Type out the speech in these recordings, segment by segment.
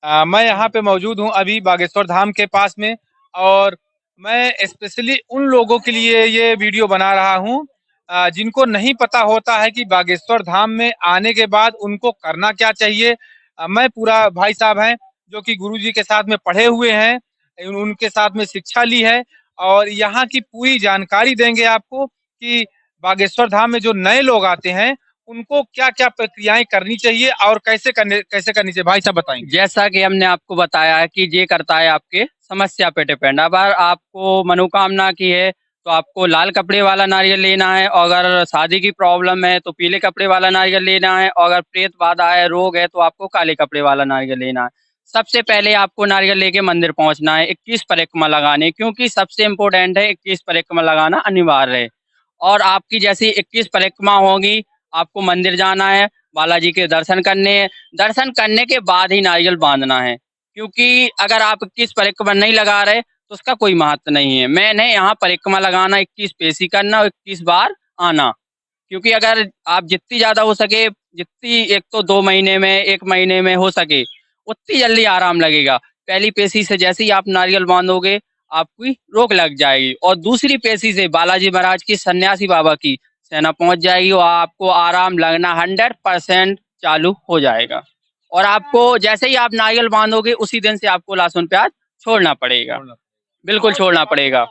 मैं यहाँ पे मौजूद हूँ अभी बागेश्वर धाम के पास में और मैं स्पेशली उन लोगों के लिए ये वीडियो बना रहा हूँ जिनको नहीं पता होता है कि बागेश्वर धाम में आने के बाद उनको करना क्या चाहिए। मैं पूरा भाई साहब हैं जो कि गुरुजी के साथ में पढ़े हुए हैं, उनके साथ में शिक्षा ली है और यहाँ की पूरी जानकारी देंगे आपको कि बागेश्वर धाम में जो नए लोग आते हैं उनको क्या-क्या प्रक्रियाएँ करनी चाहिए और कैसे करनी चाहिए? भाई साहब बताएँगे। जैसा कि हमने आपको बताया है कि ये करता है आपके समस्या पे डिपेंड। अगर आपको मनोकामना की है तो आपको लाल कपड़े वाला नारियल लेना है, और अगर शादी की प्रॉब्लम है तो पीले कपड़े वाला नारियल लेना है, और अगर प्रेत बाधा है, रोग है तो आपको काले कपड़े वाला नारियल लेना है। सबसे पहले आपको नारियल लेके मंदिर पहुँचना है, 21 परिक्रमा लगाने, क्योंकि सबसे इम्पोर्टेंट है 21 परिक्रमा लगाना अनिवार्य है। और आपकी जैसी 21 परिक्रमा होगी, आपको मंदिर जाना है, बालाजी के दर्शन करने हैं। दर्शन करने के बाद ही नारियल बाँधना है, क्योंकि अगर आप 21 परिक्रमा नहीं लगा रहे तो उसका कोई महत्व नहीं है। मैंने यहाँ परिक्रमा लगाना 21 पेशी करना और 21 बार आना, क्योंकि अगर आप जितनी ज़्यादा हो सके, जितनी एक तो 2 महीने में, 1 महीने में हो सके, उतनी जल्दी आराम लगेगा। पहली पेशी से जैसे ही आप नारियल बाँधोगे, आपकी रोक लग जाएगी, और दूसरी पेशी से बालाजी महाराज की सन्यासी बाबा की सेना पहुँच जाएगी और आपको आराम लगना 100% चालू हो जाएगा। और आपको जैसे ही आप नारियल बाँधोगे, उसी दिन से आपको लहसुन प्याज़ छोड़ना पड़ेगा। बिल्कुल छोड़ना पड़ेगा।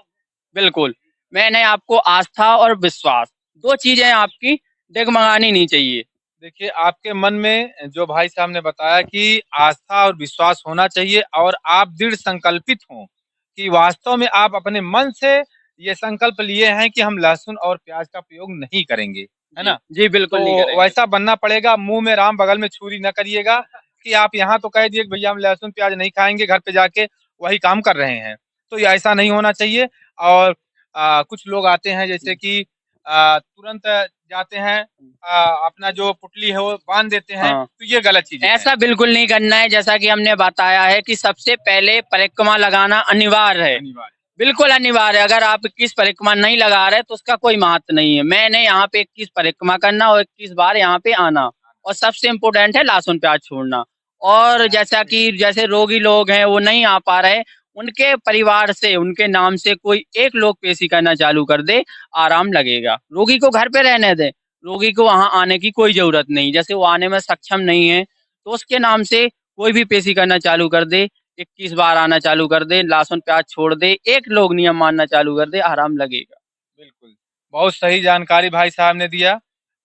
बिल्कुल। मैंने आपको आस्था और विश्वास 2 चीज़ें आपकी डगमगानी नहीं चाहिए। देखिए, आपके मन में जो भाई साहब ने बताया कि आस्था और विश्वास होना चाहिए और आप दृढ़ संकल्पित हों, कि वास्तव में आप अपने मन से ये संकल्प लिए हैं कि हम लहसुन और प्याज़ का प्रयोग नहीं करेंगे, है जी। ना? जी, बिल्कुल नहीं तो करेंगे। वैसा बनना पड़ेगा, मुँह में राम बगल में छुरी ना करिएगा कि आप यहाँ तो कह दिए कि भैया हम लहसुन प्याज़ नहीं खाएँगे, घर पे जाके वही काम कर रहे हैं। तो ये ऐसा नहीं होना चाहिए और कुछ लोग आते हैं जैसे कि तुरंत जाते हैं अपना जो पुटली है वो बाँध देते हैं, हाँ। तो ये गलत चीज़ें हैं। ऐसा बिल्कुल नहीं करना है, जैसा कि हमने बताया है कि सबसे पहले परिक्रमा लगाना अनिवार्य है। अनिवार्य। बिल्कुल अनिवार्य है, अगर आप 21 परिक्रमा नहीं लगा रहे तो उसका कोई महत्व नहीं है। मैंने यहाँ पे 21 परिक्रमा करना और 21 बार यहाँ पे आना, और सबसे इम्पोर्टेंट है लहसुन प्याज़ छोड़ना। और जैसा कि जैसे रोगी लोग हैं वो नहीं आ पा रहे, उनके परिवार से, उनके नाम से कोई एक लोग पेशी करना चालू कर दे, आराम लगेगा। रोगी को घर पे रहने दें, रोगी को वहाँ आने की कोई ज़रूरत नहीं। जैसे वो आने में सक्षम नहीं है, तो उसके नाम से कोई भी पेशी करना चालू कर दे, 21 बार आना चालू कर दे, लहसुन प्याज़ छोड़ दे, एक लोग नियम मानना चालू कर दे, आराम लगेगा। बिल्कुल, बहुत सही जानकारी भाई साहब ने दिया।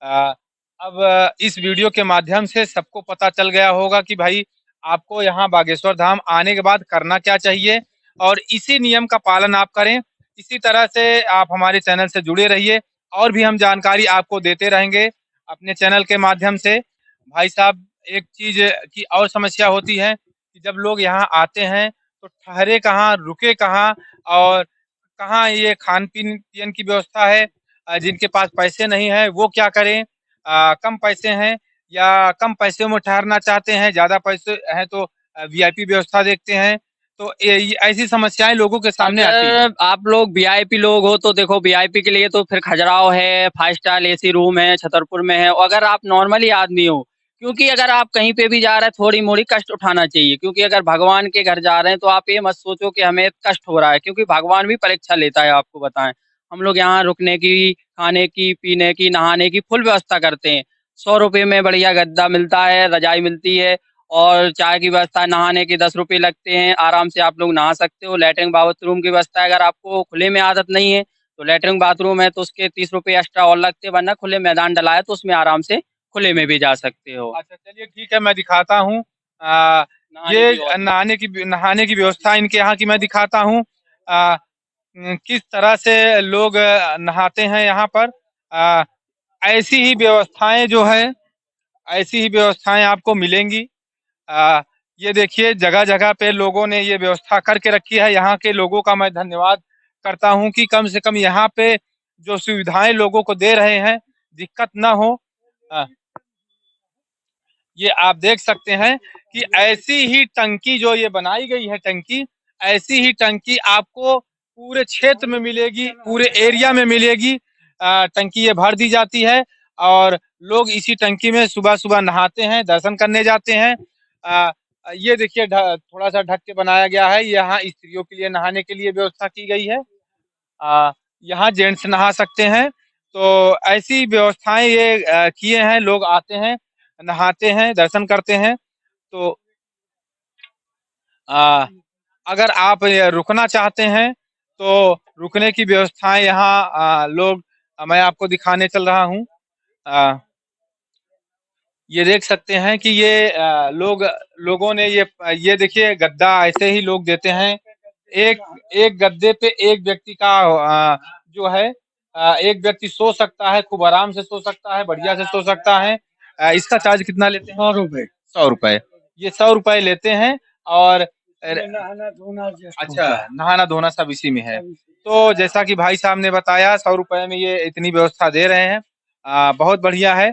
अ, अब इस वीडियो के माध्यम से सबको पता चल गया होगा कि भाई आपको यहाँ बागेश्वर धाम आने के बाद करना क्या चाहिए और इसी नियम का पालन आप करें। इसी तरह से आप हमारे चैनल से जुड़े रहिए और भी हम जानकारी आपको देते रहेंगे अपने चैनल के माध्यम से। भाई साहब एक चीज़ की और समस्या होती है कि जब लोग यहाँ आते हैं तो ठहरे कहाँ, रुके कहाँ और कहाँ ये खान-पीन की व्यवस्था है जिनके पास पैसे नहीं हैं वो क्या करें? कम पैसे हैं या कम पैसे में ठहरना चाहते हैं, ज़्यादा पैसे हैं तो वीआईपी व्यवस्था देखते हैं। तो ये ऐसी समस्याएँ लोगों के सामने आती हैं। अगर आप लोग वीआईपी लोग हो तो देखो, वीआईपी के लिए तो फिर खजुराहो है, 5 स्टार एसी रूम है, छतरपुर में है। और अगर आप नॉर्मली आदमी हो, क्योंकि अगर आप कहीं पे भी जा रहे हैं थोड़ी-मोड़ी कष्ट उठाना चाहिए, क्योंकि अगर भगवान के घर जा रहे हैं तो आप ये मत सोचो कि हमें कष्ट हो रहा है, क्योंकि भगवान भी परीक्षा लेता है, आपको बताएँ। हम लोग यहाँ रुकने की, खाने की, पीने की, नहाने की फुल व्यवस्था करते हैं। ₹100 में बढ़िया गद्दा मिलता है, रज़ाई मिलती है, और चाय की व्यवस्था, नहाने के ₹10 लगते हैं, आराम से आप लोग नहा सकते हो। लैट्रिन बाथरूम की व्यवस्था है, अगर आपको खुले में आदत नहीं है, तो लैट्रिन बाथरूम है तो उसके ₹30 एक्स्ट्रा और लगते हैं, वरना खुले मैदान डला है तो उसमें आराम से खुले में भी जा सकते हो। अच्छा चलिए ठीक है मैं दिखाता हूँ। अ, नहाने की ये और भी। नहाने की व्यवस्था इनके यहाँ की मैं दिखाता हूँ। किस तरह से लोग नहाते हैं यहाँ पर। अ, ऐसी ही व्यवस्थाएँ जो है ऐसी ही व्यवस्थाएँ आपको मिलेंगी। अ, ये देखिए जगह-जगह पे लोगों ने ये व्यवस्था करके रखी है। यहाँ के लोगों का मैं धन्यवाद करता हूँ कि कम से कम यहाँ पे जो सुविधाएँ लोगों को दे रहे हैं, दिक्कत ना हो। अ, ये आप देख सकते हैं कि ऐसी ही टंकी जो ये बनाई गई है टंकी, ऐसी ही टंकी आपको पूरे क्षेत्र में मिलेगी, पूरे एरिया में मिलेगी। टंकी ये भर दी जाती है और लोग इसी टंकी में सुबह-सुबह नहाते हैं, दर्शन करने जाते हैं। अ ये देखिए थोड़ा सा ढक के बनाया गया है। यहाँ स्त्रियों के लिए नहाने के लिए व्यवस्था की गई है। यहाँ जेंट्स नहा सकते हैं। तो ऐसी व्यवस्थाएं ये किए हैं। लोग आते हैं, नहाते हैं, दर्शन करते हैं। तो आ, अगर आप ये रुकना चाहते हैं तो रुकने की व्यवस्थाएं यहाँ लोग मैं आपको दिखाने चल रहा हूँ। ये देख सकते हैं कि ये लोगों ने ये देखिए गद्दा ऐसे ही लोग देते हैं। एक एक गद्दे पे एक व्यक्ति का जो है एक व्यक्ति सो सकता है, खूब आराम से सो सकता है, बढ़िया से सो सकता है। इसका चार्ज कितना लेते हैं? 100 रुपए। 100 रुपए। ये 100 रुपए लेते हैं। और नहाना धोना अच्छा, नहाना धोना सब इसी में है। तो जैसा कि भाई साहब ने बताया 100 रुपए में ये इतनी व्यवस्था दे रहे हैं। बहुत बढ़िया है।